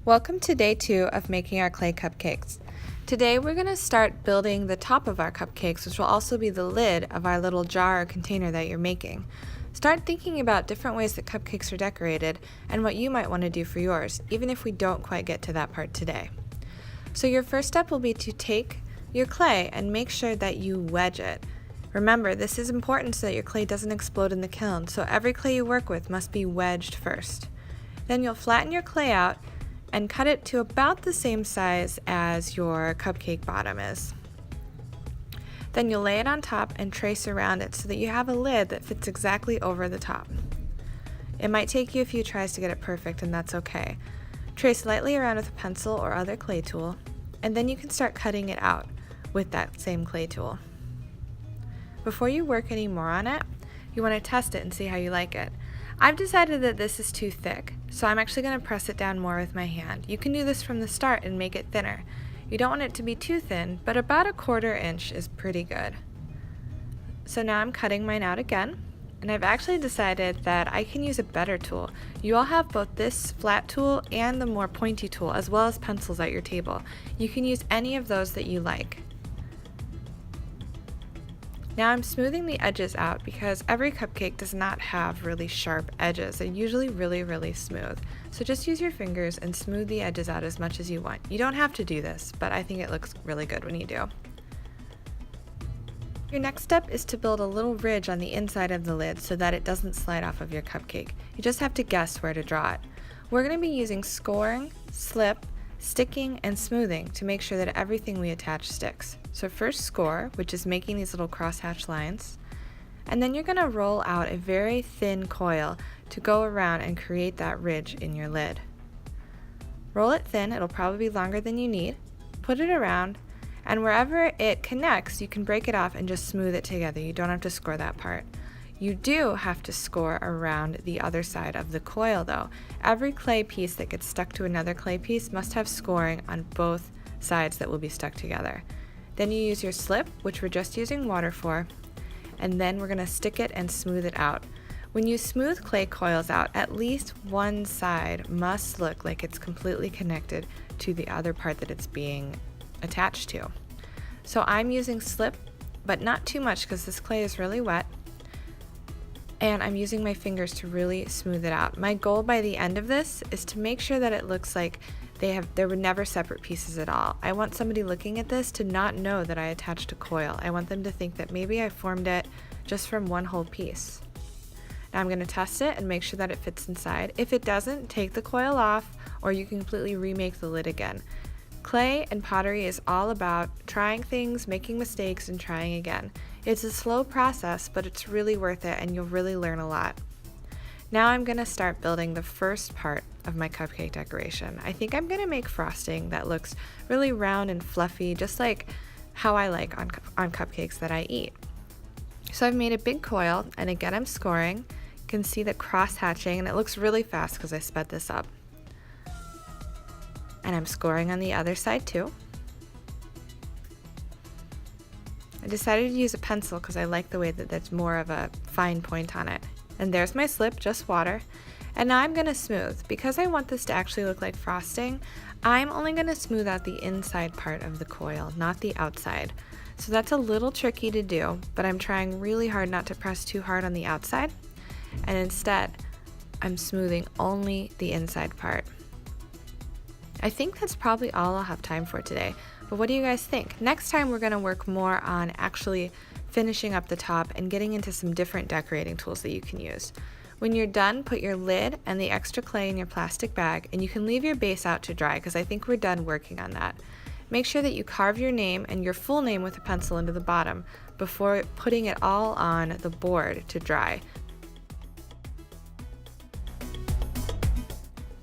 Welcome to day 2 of making our clay cupcakes. Today we're going to start building the top of our cupcakes, which will also be the lid of our little jar or container that you're making. Start thinking about different ways that cupcakes are decorated and what you might want to do for yours, even if we don't quite get to that part today. So your first step will be to take your clay and make sure that you wedge it. Remember, this is important so that your clay doesn't explode in the kiln, so every clay you work with must be wedged first. Then you'll flatten your clay out and cut it to about the same size as your cupcake bottom is. Then you'll lay it on top and trace around it so that you have a lid that fits exactly over the top. It might take you a few tries to get it perfect, and that's okay. Trace lightly around with a pencil or other clay tool, and then you can start cutting it out with that same clay tool. Before you work any more on it, you want to test it and see how you like it. I've decided that this is too thick, so I'm actually going to press it down more with my hand. You can do this from the start and make it thinner. You don't want it to be too thin, but about 1/4 inch is pretty good. So now I'm cutting mine out again, and I've actually decided that I can use a better tool. You all have both this flat tool and the more pointy tool, as well as pencils at your table. You can use any of those that you like. Now I'm smoothing the edges out because every cupcake does not have really sharp edges. They're usually really smooth. So just use your fingers and smooth the edges out as much as you want. You don't have to do this, but I think it looks really good when you do. Your next step is to build a little ridge on the inside of the lid so that it doesn't slide off of your cupcake. You just have to guess where to draw it. We're going to be using scoring, slip, sticking, and smoothing to make sure that everything we attach sticks. So first score, which is making these little crosshatch lines, and then you're going to roll out a very thin coil to go around and create that ridge in your lid. Roll it thin, it'll probably be longer than you need, put it around, and wherever it connects you can break it off and just smooth it together. You don't have to score that part. You do have to score around the other side of the coil though. Every clay piece that gets stuck to another clay piece must have scoring on both sides that will be stuck together. Then you use your slip, which we're just using water for, and then we're going to stick it and smooth it out. When you smooth clay coils out, at least one side must look like it's completely connected to the other part that it's being attached to. So I'm using slip, but not too much because this clay is really wet. And I'm using my fingers to really smooth it out. My goal by the end of this is to make sure that it looks like there were never separate pieces at all. I want somebody looking at this to not know that I attached a coil. I want them to think that maybe I formed it just from one whole piece. Now I'm going to test it and make sure that it fits inside. If it doesn't, take the coil off, or you can completely remake the lid again. Clay and pottery is all about trying things, making mistakes, and trying again. It's a slow process, but it's really worth it and you'll really learn a lot. Now I'm going to start building the first part of my cupcake decoration. I think I'm going to make frosting that looks really round and fluffy, just like how I like on cupcakes that I eat. So I've made a big coil, and again I'm scoring. You can see the cross hatching, and it looks really fast because I sped this up. And I'm scoring on the other side too. I decided to use a pencil because I like the way that there's more of a fine point on it. And there's my slip, just water. And now I'm going to smooth. Because I want this to actually look like frosting, I'm only going to smooth out the inside part of the coil, not the outside. So that's a little tricky to do, but I'm trying really hard not to press too hard on the outside. And instead, I'm smoothing only the inside part. I think that's probably all I'll have time for today, but what do you guys think? Next time we're going to work more on actually finishing up the top and getting into some different decorating tools that you can use. When you're done, put your lid and the extra clay in your plastic bag, and you can leave your base out to dry because I think we're done working on that. Make sure that you carve your name and your full name with a pencil into the bottom before putting it all on the board to dry.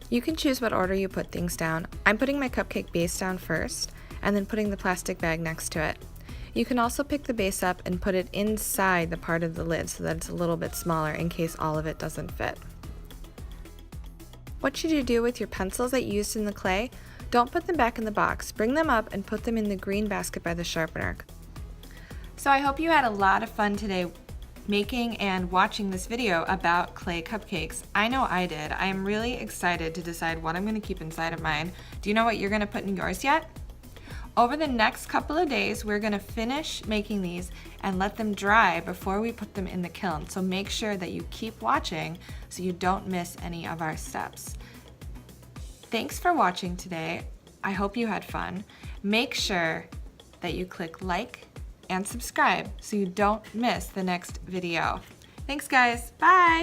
You can choose what order you put things down. I'm putting my cupcake base down first, and then putting the plastic bag next to it. You can also pick the base up and put it inside the part of the lid so that it's a little bit smaller in case all of it doesn't fit. What should you do with your pencils that you used in the clay? Don't put them back in the box. Bring them up and put them in the green basket by the sharpener. So I hope you had a lot of fun today making and watching this video about clay cupcakes. I know I did. I am really excited to decide what I'm going to keep inside of mine. Do you know what you're going to put in yours yet? Over the next couple of days, we're going to finish making these and let them dry before we put them in the kiln. So make sure that you keep watching so you don't miss any of our steps. Thanks for watching today. I hope you had fun. Make sure that you click like and subscribe so you don't miss the next video. Thanks guys, bye!